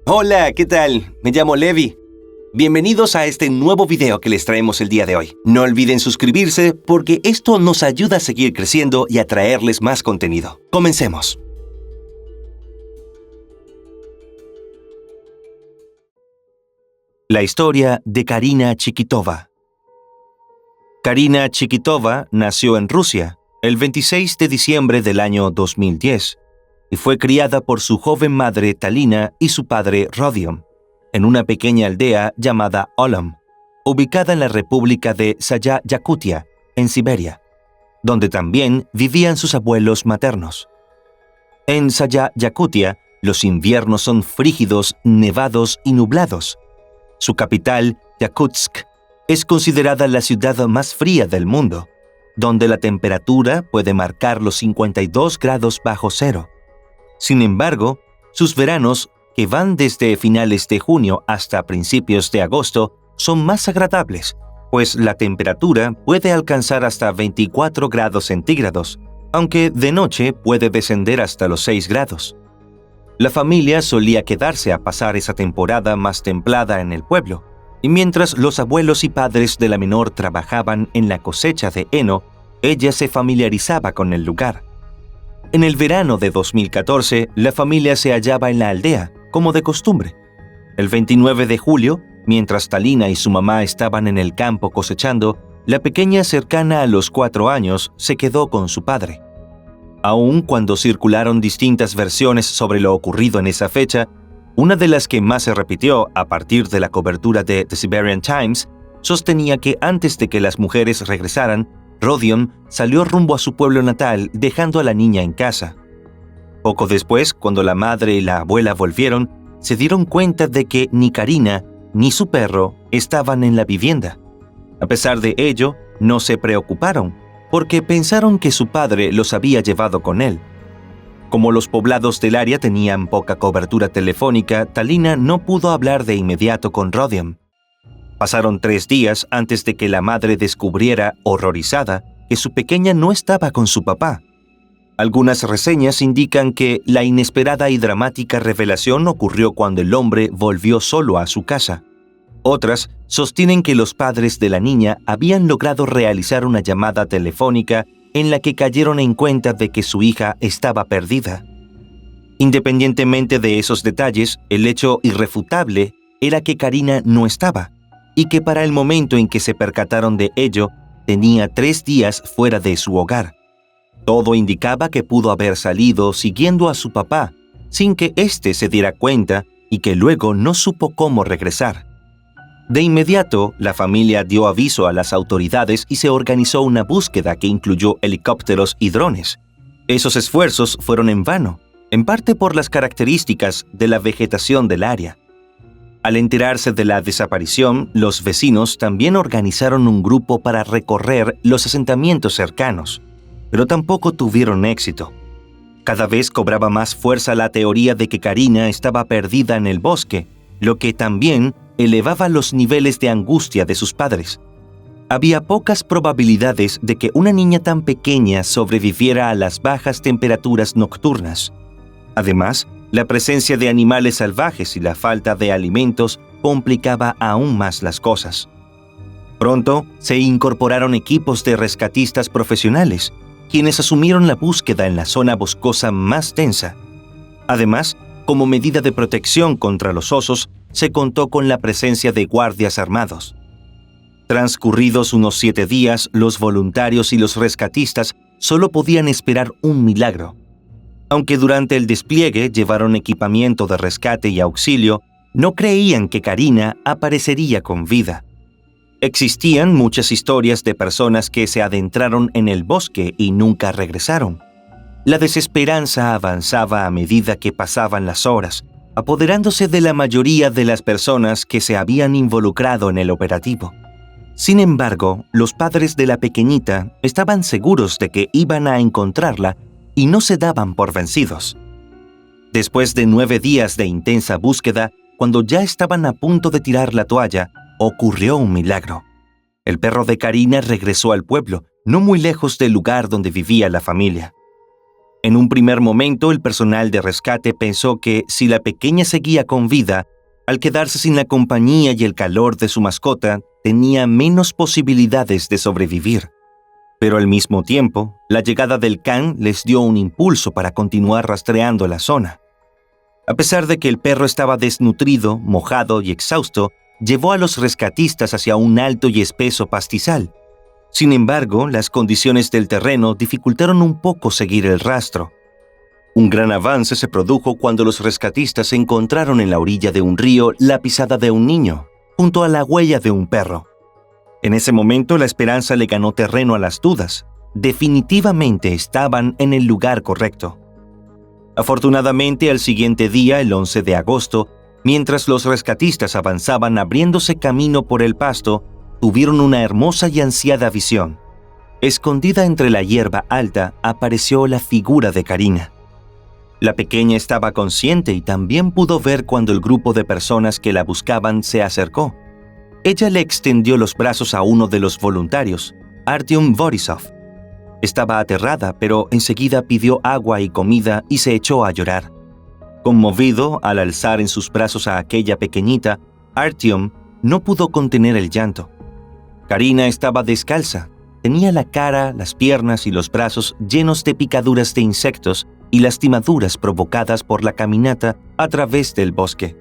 Hola, ¿qué tal? Me llamo Levi. Bienvenidos a este nuevo video que les traemos el día de hoy. No olviden suscribirse porque esto nos ayuda a seguir creciendo y a traerles más contenido. Comencemos. La historia de Karina Chikitova. Karina Chikitova nació en Rusia el 26 de diciembre del año 2010 y fue criada por su joven madre Talina y su padre Rodion en una pequeña aldea llamada Olom, ubicada en la República de Saya-Yakutia, en Siberia, donde también vivían sus abuelos maternos. En Saya-Yakutia, los inviernos son frígidos, nevados y nublados. Su capital, Yakutsk, es considerada la ciudad más fría del mundo, donde la temperatura puede marcar los 52 grados bajo cero. Sin embargo, sus veranos, que van desde finales de junio hasta principios de agosto, son más agradables, pues la temperatura puede alcanzar hasta 24 grados centígrados, aunque de noche puede descender hasta los 6 grados. La familia solía quedarse a pasar esa temporada más templada en el pueblo, y mientras los abuelos y padres de la menor trabajaban en la cosecha de heno, ella se familiarizaba con el lugar. En el verano de 2014, la familia se hallaba en la aldea, como de costumbre. El 29 de julio, mientras Talina y su mamá estaban en el campo cosechando, la pequeña cercana a los 4 años se quedó con su padre. Aun cuando circularon distintas versiones sobre lo ocurrido en esa fecha, una de las que más se repitió a partir de la cobertura de The Siberian Times sostenía que antes de que las mujeres regresaran, Rodion salió rumbo a su pueblo natal dejando a la niña en casa. Poco después, cuando la madre y la abuela volvieron, se dieron cuenta de que ni Karina ni su perro estaban en la vivienda. A pesar de ello, no se preocuparon, porque pensaron que su padre los había llevado con él. Como los poblados del área tenían poca cobertura telefónica, Talina no pudo hablar de inmediato con Rodion. Pasaron 3 días antes de que la madre descubriera, horrorizada, que su pequeña no estaba con su papá. Algunas reseñas indican que la inesperada y dramática revelación ocurrió cuando el hombre volvió solo a su casa. Otras sostienen que los padres de la niña habían logrado realizar una llamada telefónica en la que cayeron en cuenta de que su hija estaba perdida. Independientemente de esos detalles, el hecho irrefutable era que Karina no estaba, y que para el momento en que se percataron de ello, tenía 3 días fuera de su hogar. Todo indicaba que pudo haber salido siguiendo a su papá, sin que éste se diera cuenta y que luego no supo cómo regresar. De inmediato, la familia dio aviso a las autoridades y se organizó una búsqueda que incluyó helicópteros y drones. Esos esfuerzos fueron en vano, en parte por las características de la vegetación del área. Al enterarse de la desaparición, los vecinos también organizaron un grupo para recorrer los asentamientos cercanos, pero tampoco tuvieron éxito. Cada vez cobraba más fuerza la teoría de que Karina estaba perdida en el bosque, lo que también elevaba los niveles de angustia de sus padres. Había pocas probabilidades de que una niña tan pequeña sobreviviera a las bajas temperaturas nocturnas. Además, la presencia de animales salvajes y la falta de alimentos complicaba aún más las cosas. Pronto se incorporaron equipos de rescatistas profesionales, quienes asumieron la búsqueda en la zona boscosa más densa. Además, como medida de protección contra los osos, se contó con la presencia de guardias armados. Transcurridos unos 7 días, los voluntarios y los rescatistas solo podían esperar un milagro. Aunque durante el despliegue llevaron equipamiento de rescate y auxilio, no creían que Karina aparecería con vida. Existían muchas historias de personas que se adentraron en el bosque y nunca regresaron. La desesperanza avanzaba a medida que pasaban las horas, apoderándose de la mayoría de las personas que se habían involucrado en el operativo. Sin embargo, los padres de la pequeñita estaban seguros de que iban a encontrarla y no se daban por vencidos. Después de 9 días de intensa búsqueda, cuando ya estaban a punto de tirar la toalla, ocurrió un milagro. El perro de Karina regresó al pueblo, no muy lejos del lugar donde vivía la familia. En un primer momento, el personal de rescate pensó que si la pequeña seguía con vida, al quedarse sin la compañía y el calor de su mascota, tenía menos posibilidades de sobrevivir. Pero al mismo tiempo, la llegada del can les dio un impulso para continuar rastreando la zona. A pesar de que el perro estaba desnutrido, mojado y exhausto, llevó a los rescatistas hacia un alto y espeso pastizal. Sin embargo, las condiciones del terreno dificultaron un poco seguir el rastro. Un gran avance se produjo cuando los rescatistas encontraron en la orilla de un río la pisada de un niño, junto a la huella de un perro. En ese momento la esperanza le ganó terreno a las dudas. Definitivamente estaban en el lugar correcto. Afortunadamente, al siguiente día, el 11 de agosto, mientras los rescatistas avanzaban abriéndose camino por el pasto, tuvieron una hermosa y ansiada visión. Escondida entre la hierba alta apareció la figura de Karina. La pequeña estaba consciente y también pudo ver cuando el grupo de personas que la buscaban se acercó. Ella le extendió los brazos a uno de los voluntarios, Artyom Borisov. Estaba aterrada, pero enseguida pidió agua y comida y se echó a llorar. Conmovido al alzar en sus brazos a aquella pequeñita, Artyom no pudo contener el llanto. Karina estaba descalza. Tenía la cara, las piernas y los brazos llenos de picaduras de insectos y lastimaduras provocadas por la caminata a través del bosque.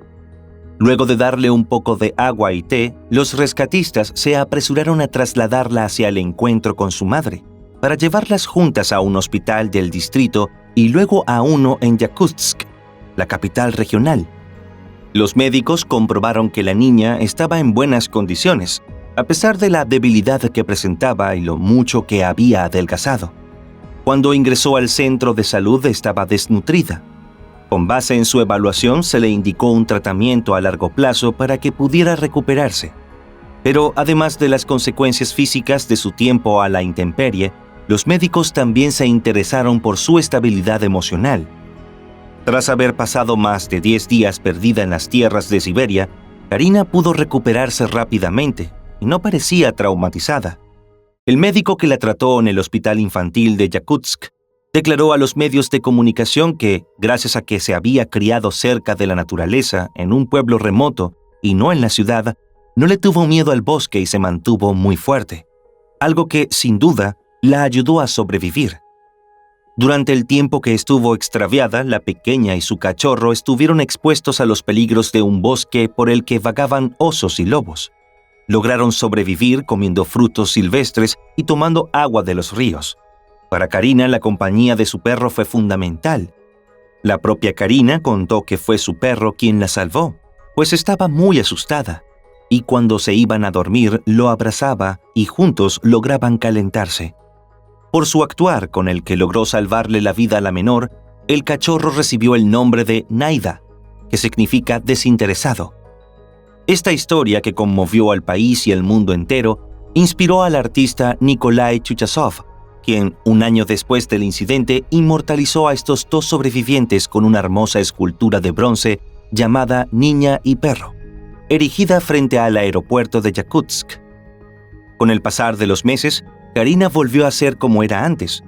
Luego de darle un poco de agua y té, los rescatistas se apresuraron a trasladarla hacia el encuentro con su madre, para llevarlas juntas a un hospital del distrito y luego a uno en Yakutsk, la capital regional. Los médicos comprobaron que la niña estaba en buenas condiciones, a pesar de la debilidad que presentaba y lo mucho que había adelgazado. Cuando ingresó al centro de salud estaba desnutrida. Con base en su evaluación se le indicó un tratamiento a largo plazo para que pudiera recuperarse. Pero además de las consecuencias físicas de su tiempo a la intemperie, los médicos también se interesaron por su estabilidad emocional. Tras haber pasado más de 10 días perdida en las tierras de Siberia, Karina pudo recuperarse rápidamente y no parecía traumatizada. El médico que la trató en el hospital infantil de Yakutsk declaró a los medios de comunicación que, gracias a que se había criado cerca de la naturaleza en un pueblo remoto y no en la ciudad, no le tuvo miedo al bosque y se mantuvo muy fuerte, algo que, sin duda, la ayudó a sobrevivir. Durante el tiempo que estuvo extraviada, la pequeña y su cachorro estuvieron expuestos a los peligros de un bosque por el que vagaban osos y lobos. Lograron sobrevivir comiendo frutos silvestres y tomando agua de los ríos. Para Karina, la compañía de su perro fue fundamental. La propia Karina contó que fue su perro quien la salvó, pues estaba muy asustada, y cuando se iban a dormir lo abrazaba y juntos lograban calentarse. Por su actuar, con el que logró salvarle la vida a la menor, el cachorro recibió el nombre de Naida, que significa desinteresado. Esta historia, que conmovió al país y el mundo entero, inspiró al artista Nikolai Chuchasov, quien, un año después del incidente, inmortalizó a estos dos sobrevivientes con una hermosa escultura de bronce llamada Niña y Perro, erigida frente al aeropuerto de Yakutsk. Con el pasar de los meses, Karina volvió a ser como era antes.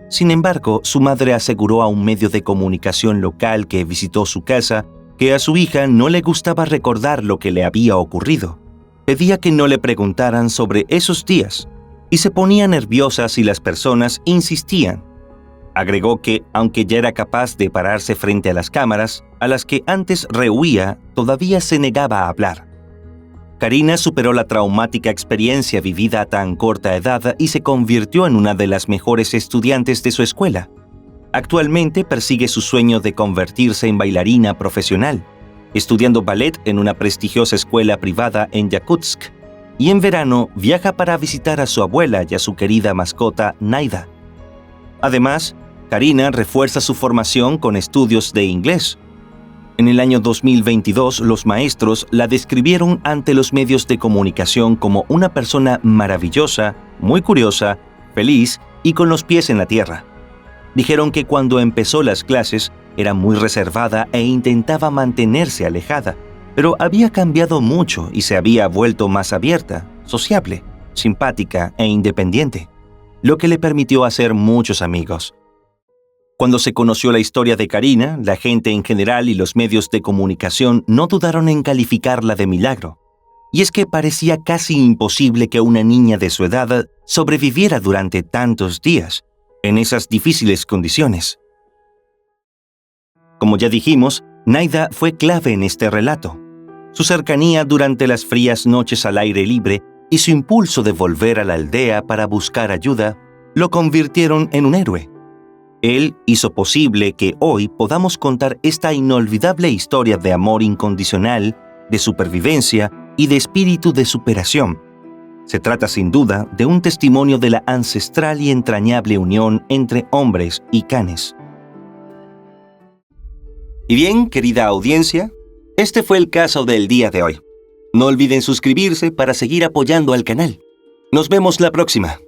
Sin embargo, su madre aseguró a un medio de comunicación local que visitó su casa que a su hija no le gustaba recordar lo que le había ocurrido. Pedía que no le preguntaran sobre esos días y se ponía nerviosa si las personas insistían. Agregó que, aunque ya era capaz de pararse frente a las cámaras, a las que antes rehuía, todavía se negaba a hablar. Karina superó la traumática experiencia vivida a tan corta edad y se convirtió en una de las mejores estudiantes de su escuela. Actualmente persigue su sueño de convertirse en bailarina profesional, estudiando ballet en una prestigiosa escuela privada en Yakutsk, y en verano viaja para visitar a su abuela y a su querida mascota Naida. Además, Karina refuerza su formación con estudios de inglés. En el año 2022, los maestros la describieron ante los medios de comunicación como una persona maravillosa, muy curiosa, feliz y con los pies en la tierra. Dijeron que cuando empezó las clases era muy reservada e intentaba mantenerse alejada, pero había cambiado mucho y se había vuelto más abierta, sociable, simpática e independiente, lo que le permitió hacer muchos amigos. Cuando se conoció la historia de Karina, la gente en general y los medios de comunicación no dudaron en calificarla de milagro. Y es que parecía casi imposible que una niña de su edad sobreviviera durante tantos días, en esas difíciles condiciones. Como ya dijimos, Naida fue clave en este relato. Su cercanía durante las frías noches al aire libre y su impulso de volver a la aldea para buscar ayuda lo convirtieron en un héroe. Él hizo posible que hoy podamos contar esta inolvidable historia de amor incondicional, de supervivencia y de espíritu de superación. Se trata sin duda de un testimonio de la ancestral y entrañable unión entre hombres y canes. Y bien, querida audiencia, este fue el caso del día de hoy. No olviden suscribirse para seguir apoyando al canal. Nos vemos la próxima.